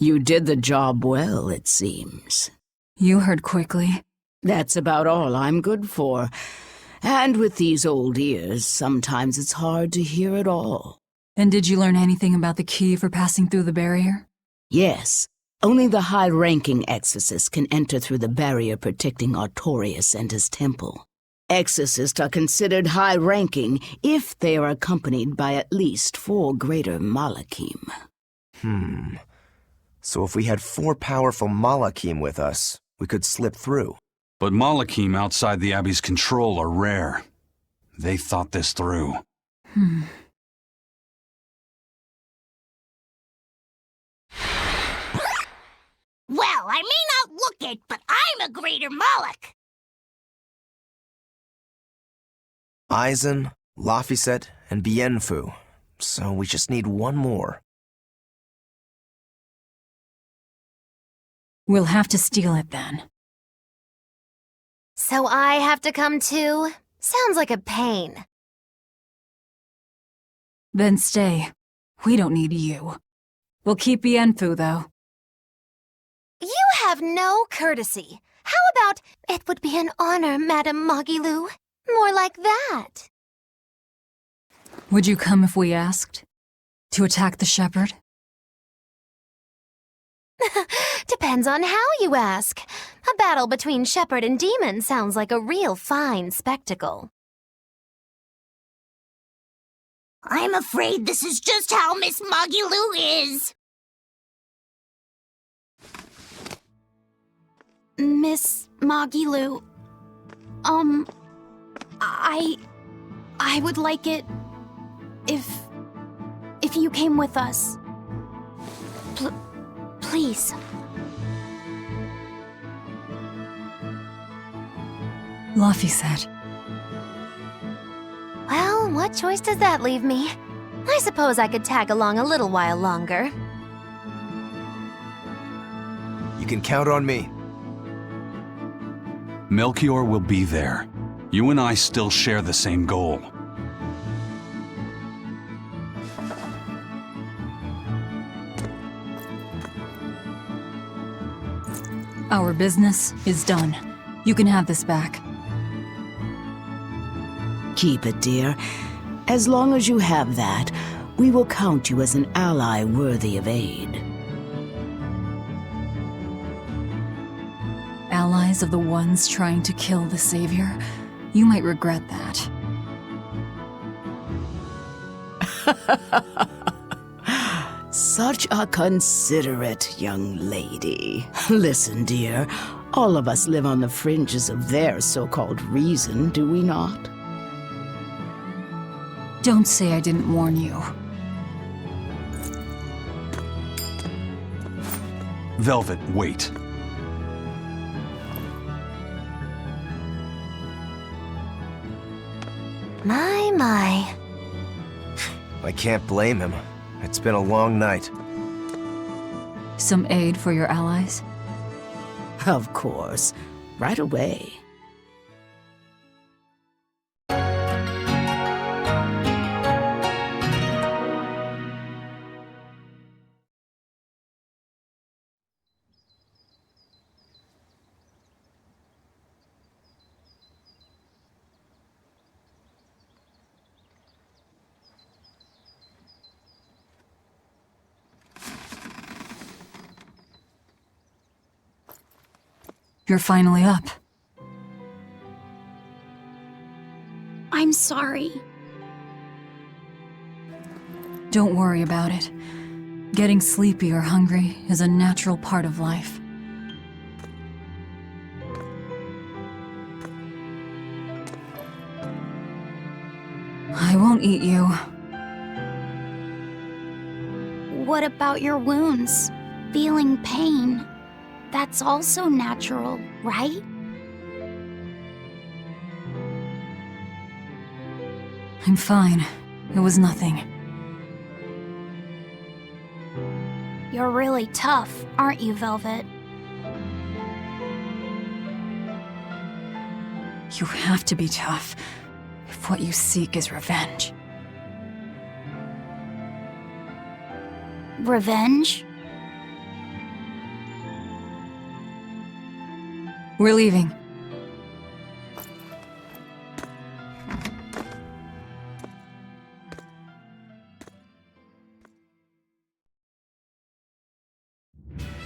You did the job well, it seems. You heard quickly. That's about all I'm good for. And with these old ears, sometimes it's hard to hear it all. And did you learn anything about the key for passing through the barrier? Yes. Only the high-ranking exorcists can enter through the barrier protecting Artorias and his temple. Exorcists are considered high-ranking if they are accompanied by at least 4 greater Malachim. So if we had 4 powerful Malachim with us, we could slip through. But Malachim outside the Abbey's control are rare. They thought this through. Well, I may not look it, but I'm a greater Moloch. Aizen, Laphicet, and Bienfu. So we just need one more. We'll have to steal it then. So I have to come too? Sounds like a pain. Then stay. We don't need you. We'll keep Bienfu, though. You have no courtesy. How about, "It would be an honor, Madame Magilou"? More like that. Would you come if we asked? To attack the shepherd? Depends on how you ask. A battle between shepherd and demon sounds like a real fine spectacle. I'm afraid this is just how Miss Magilou is. Miss Magilou, I would like it if you came with us. Please. Laphicet. Well, what choice does that leave me? I suppose I could tag along a little while longer. You can count on me. Melchior will be there. You and I still share the same goal. Our business is done. You can have this back. Keep it, dear. As long as you have that, we will count you as an ally worthy of aid. Allies of the ones trying to kill the Savior? You might regret that. Such a considerate young lady. Listen, dear, all of us live on the fringes of their so-called reason, do we not? Don't say I didn't warn you. Velvet, wait. My. I can't blame him. It's been a long night. Some aid for your allies? Of course. Right away. You're finally up. I'm sorry. Don't worry about it. Getting sleepy or hungry is a natural part of life. I won't eat you. What about your wounds? Feeling pain? That's also natural, right? I'm fine. It was nothing. You're really tough, aren't you, Velvet? You have to be tough, if what you seek is revenge. Revenge? We're leaving.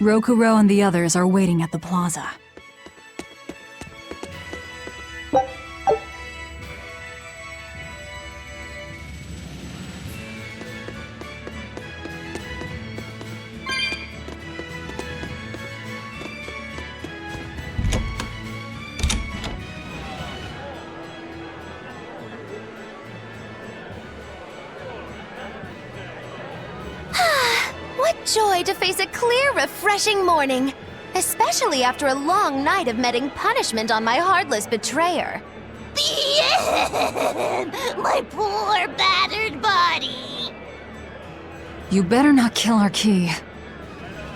Rokuro and the others are waiting at the plaza. What joy to face a clear, refreshing morning! Especially after a long night of meting punishment on my heartless betrayer. My poor battered body. You better not kill our key.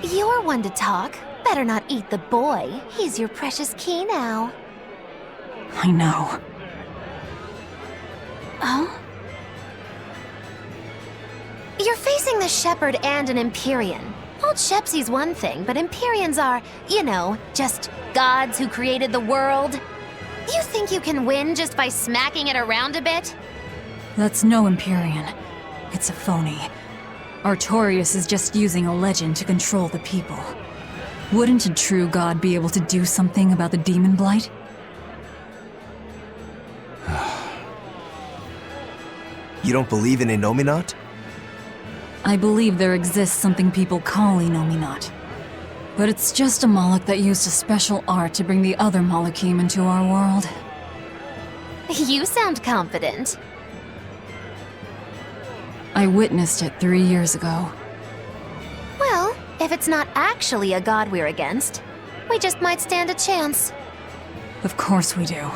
You're one to talk. Better not eat the boy. He's your precious key now. I know. Oh? You're facing the Shepherd and an Empyrean. Old Shepsy's one thing, but Empyreans are, you know, just gods who created the world. You think you can win just by smacking it around a bit? That's no Empyrean. It's a phony. Artorias is just using a legend to control the people. Wouldn't a true god be able to do something about the demon blight? You don't believe in INOMATA? I believe there exists something people call INOMATA. But it's just a Moloch that used a special art to bring the other Molochim into our world. You sound confident. I witnessed it 3 years ago. Well, if it's not actually a god we're against, we just might stand a chance. Of course we do.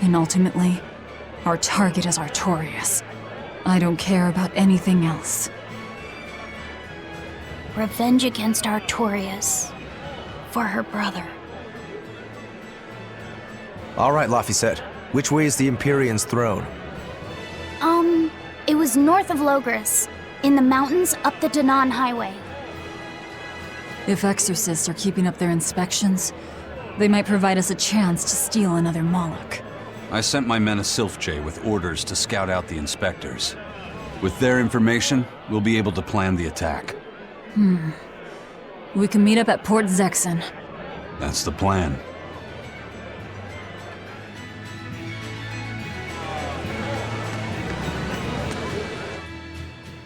And ultimately, our target is Artorias. I don't care about anything else. Revenge against Artorias. For her brother. All right, Laphicet. Which way is the Empyrean's throne? It was north of Logris, in the mountains up the Danan Highway. If exorcists are keeping up their inspections, they might provide us a chance to steal another Moloch. I sent my men a Silphjay with orders to scout out the inspectors. With their information, we'll be able to plan the attack. We can meet up at Port Zexen. That's the plan.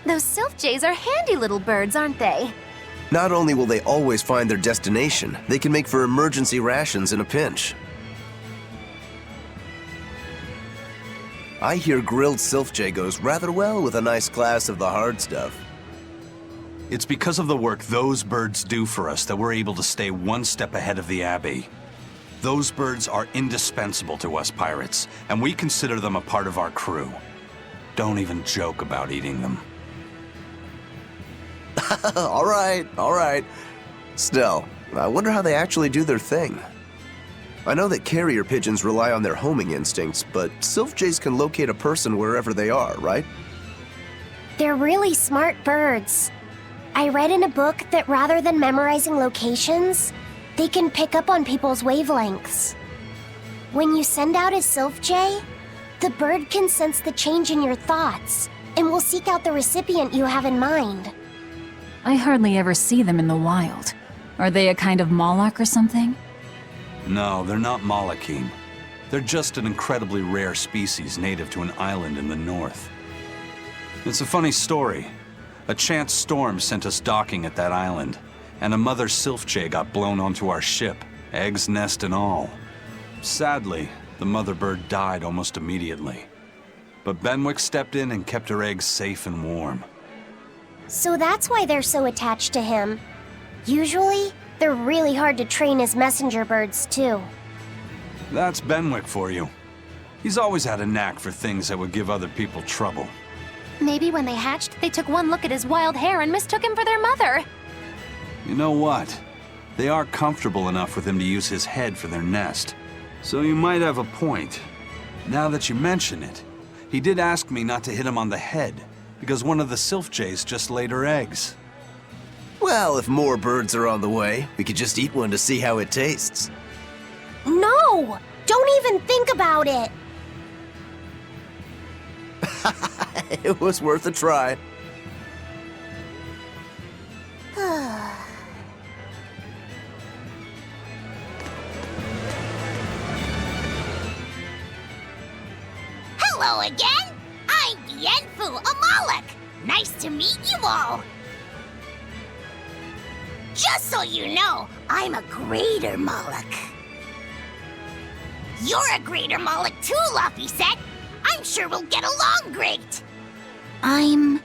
Those Silphjays are handy little birds, aren't they? Not only will they always find their destination, they can make for emergency rations in a pinch. I hear grilled Silphjay goes rather well with a nice glass of the hard stuff. It's because of the work those birds do for us that we're able to stay one step ahead of the Abbey. Those birds are indispensable to us pirates, and we consider them a part of our crew. Don't even joke about eating them. All right. Still, I wonder how they actually do their thing. I know that carrier pigeons rely on their homing instincts, but Silphjays can locate a person wherever they are, right? They're really smart birds. I read in a book that rather than memorizing locations, they can pick up on people's wavelengths. When you send out a Silphjay, the bird can sense the change in your thoughts and will seek out the recipient you have in mind. I hardly ever see them in the wild. Are they a kind of Moloch or something? No, they're not Molochim. They're just an incredibly rare species native to an island in the north. It's a funny story. A chance storm sent us docking at that island, and a mother Silphjay got blown onto our ship, eggs, nest, and all. Sadly, the mother bird died almost immediately. But Benwick stepped in and kept her eggs safe and warm. So that's why they're so attached to him. Usually, they're really hard to train as messenger birds, too. That's Benwick for you. He's always had a knack for things that would give other people trouble. Maybe when they hatched, they took one look at his wild hair and mistook him for their mother. You know what? They are comfortable enough with him to use his head for their nest. So you might have a point. Now that you mention it, he did ask me not to hit him on the head, because one of the Silphjays just laid her eggs. Well, if more birds are on the way, we could just eat one to see how it tastes. No! Don't even think about it! It was worth a try. Hello again! I'm Yenfu Amalek! Nice to meet you all! Just so you know, I'm a Greater Moloch. You're a Greater Moloch too, Laphicet! I'm sure we'll get along great! I'm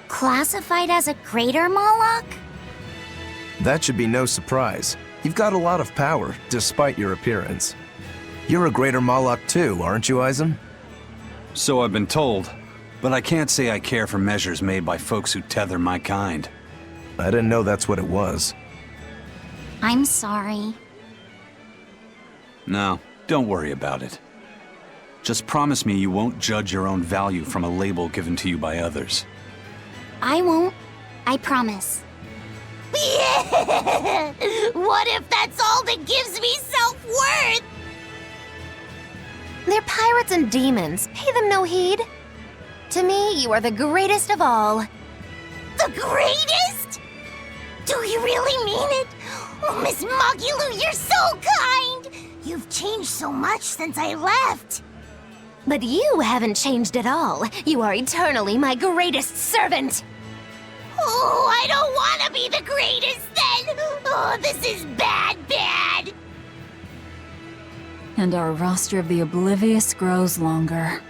classified as a Greater Moloch? That should be no surprise. You've got a lot of power, despite your appearance. You're a Greater Moloch too, aren't you, Eisen? So I've been told, but I can't say I care for measures made by folks who tether my kind. I didn't know that's what it was. I'm sorry. No, don't worry about it. Just promise me you won't judge your own value from a label given to you by others. I won't. I promise. What if that's all that gives me self-worth? They're pirates and demons. Pay them no heed. To me, you are the greatest of all. The greatest? Do you really mean it? Oh, Miss Magulu, you're so kind! You've changed so much since I left. But you haven't changed at all. You are eternally my greatest servant. Oh, I don't want to be the greatest then! Oh, this is bad. And our roster of the oblivious grows longer.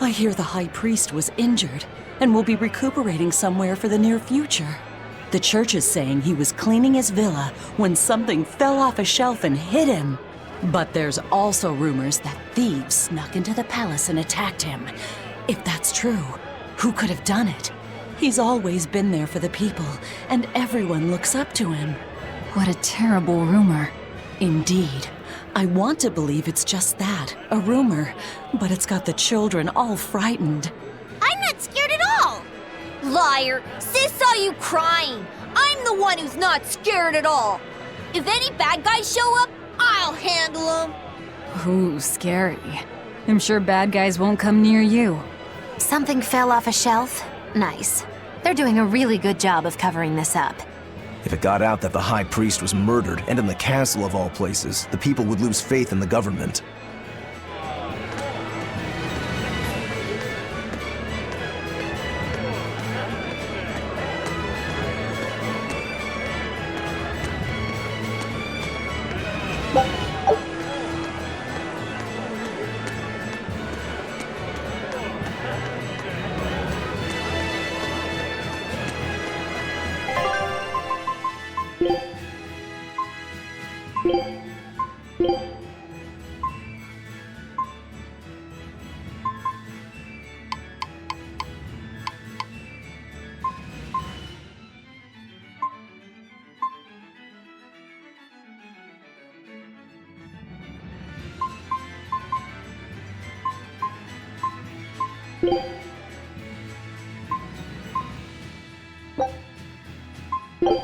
I hear the High Priest was injured and will be recuperating somewhere for the near future. The church is saying he was cleaning his villa when something fell off a shelf and hit him. But there's also rumors that thieves snuck into the palace and attacked him. If that's true, who could have done it? He's always been there for the people, and everyone looks up to him. What a terrible rumor. Indeed. I want to believe it's just that, a rumor, but it's got the children all frightened. I'm not scared at all! Liar! Sis saw you crying! I'm the one who's not scared at all! If any bad guys show up, I'll handle them! Ooh, scary. I'm sure bad guys won't come near you. Something fell off a shelf? Nice. They're doing a really good job of covering this up. If it got out that the High Priest was murdered, and in the castle of all places, the people would lose faith in the government.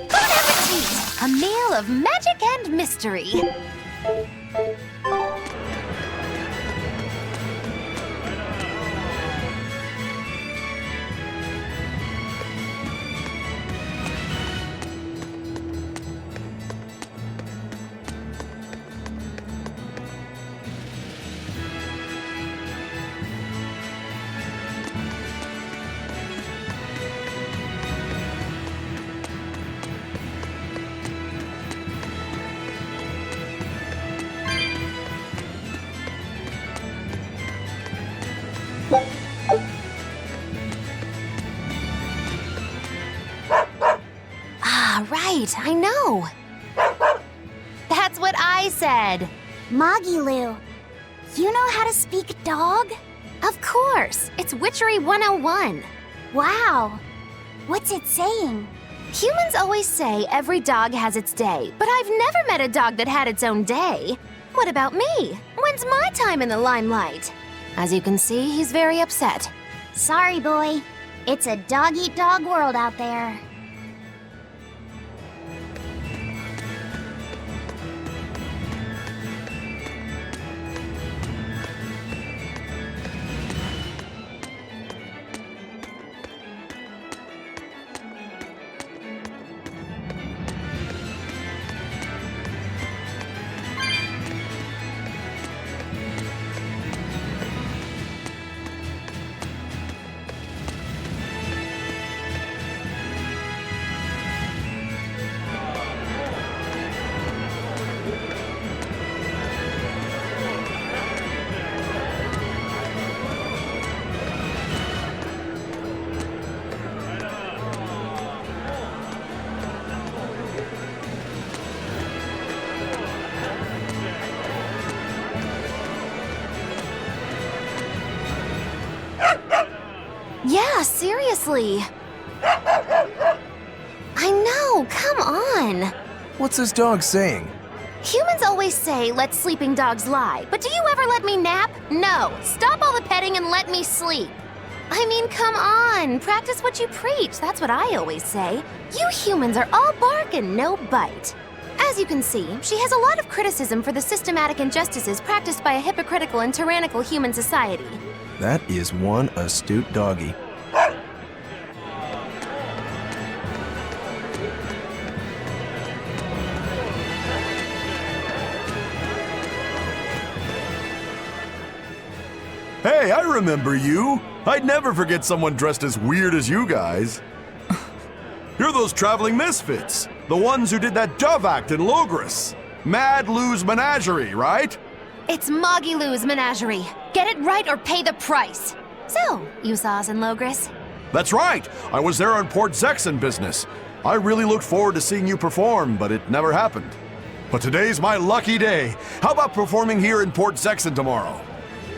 Bon appetit! A meal of magic and mystery. Right, I know. That's what I said. Magilu, you know how to speak dog? Of course, it's Witchery 101. Wow. What's it saying? Humans always say every dog has its day, but I've never met a dog that had its own day. What about me? When's my time in the limelight? As you can see, he's very upset. Sorry, boy. It's a dog-eat-dog world out there. Yeah, seriously. I know, come on. What's this dog saying? Humans always say, let sleeping dogs lie, but do you ever let me nap? No. Stop all the petting and let me sleep. I mean, come on. Practice what you preach. That's what I always say. You humans are all bark and no bite. As you can see, she has a lot of criticism for the systematic injustices practiced by a hypocritical and tyrannical human society. That is one astute doggy. Hey, I remember you. I'd never forget someone dressed as weird as you guys. You're those traveling misfits. The ones who did that dove act in Logris. Mad Lou's Menagerie, right? It's Moggy Lou's Menagerie. Get it right or pay the price. So, you saw us in Logris? That's right. I was there on Port Zexon business. I really looked forward to seeing you perform, but it never happened. But today's my lucky day. How about performing here in Port Zexon tomorrow?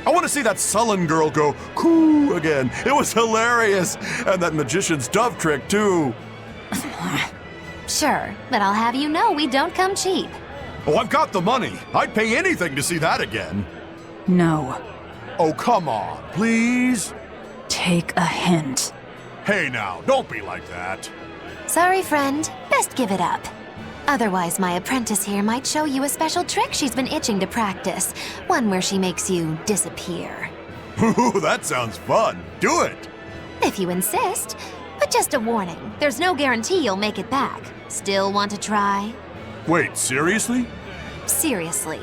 I want to see that sullen girl go coo again. It was hilarious. And that magician's dove trick, too. Sure, but I'll have you know we don't come cheap. Oh, I've got the money. I'd pay anything to see that again. No. Oh, come on, please? Take a hint. Hey now, don't be like that. Sorry, friend. Best give it up. Otherwise, my apprentice here might show you a special trick she's been itching to practice. One where she makes you disappear. Ooh, that sounds fun. Do it. If you insist. But just a warning, there's no guarantee you'll make it back. Still want to try? Wait, seriously? Seriously.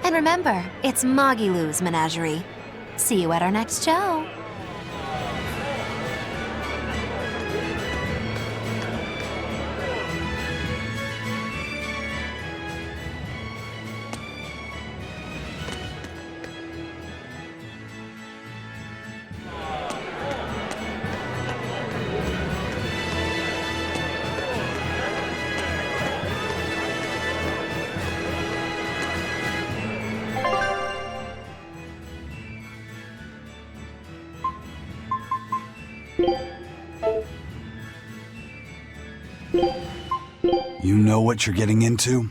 And remember, it's Moggy Lou's Menagerie. See you at our next show. You know what you're getting into?